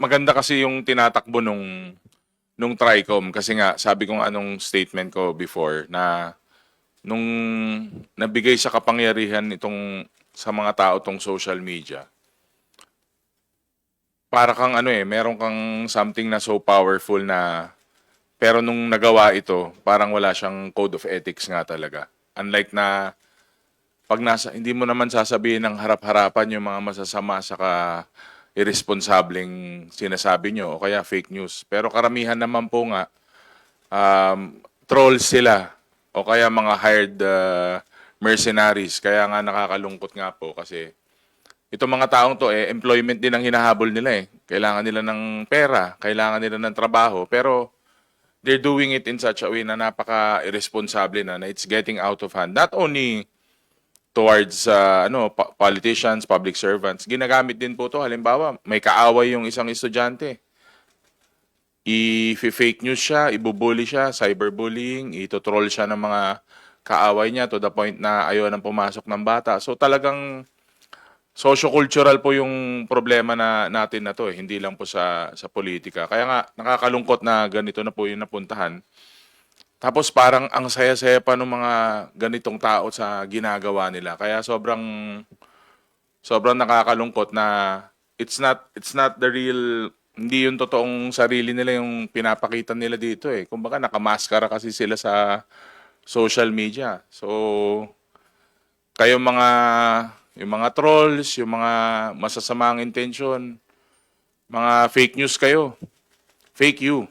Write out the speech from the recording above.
Maganda kasi yung tinatakbo nung TRICOM kasi nga sabi ko nga anong statement ko before na nung nabigay sa kapangyarihan itong sa mga tao tong social media, para kang meron kang something na so powerful na pero nung nagawa ito, parang wala siyang code of ethics nga talaga. Unlike na pag hindi mo naman sasabihin ng harap-harapan yung mga masasama saka irresponsableng sinasabi nyo o kaya fake news. Pero karamihan naman po nga, trolls sila o kaya mga hired mercenaries. Kaya nga nakakalungkot nga po kasi itong mga taong to, employment din ang hinahabol nila eh. Kailangan nila ng pera, kailangan nila ng trabaho, pero they're doing it in such a way na napaka-irresponsible na it's getting out of hand. Not only towards politicians, public servants. Ginagamit din po to halimbawa, may kaaway yung isang estudyante. I-fake news siya, ibubully siya, cyberbullying, ito-troll siya ng mga kaaway niya to the point na ayaw nang pumasok ng bata. So talagang socio-cultural po yung problema natin na to eh, hindi lang po sa politika. Kaya nga nakakalungkot na ganito na po yung napuntahan. Tapos parang ang saya-saya pa ng mga ganitong tao sa ginagawa nila. Kaya sobrang nakakalungkot na it's not the real, hindi yung totoong sarili nila yung pinapakita nila dito eh. Kumbaga nakamaskara kasi sila sa social media. So kayong yung mga trolls, yung mga masasamang intention, mga fake news kayo. Fake you.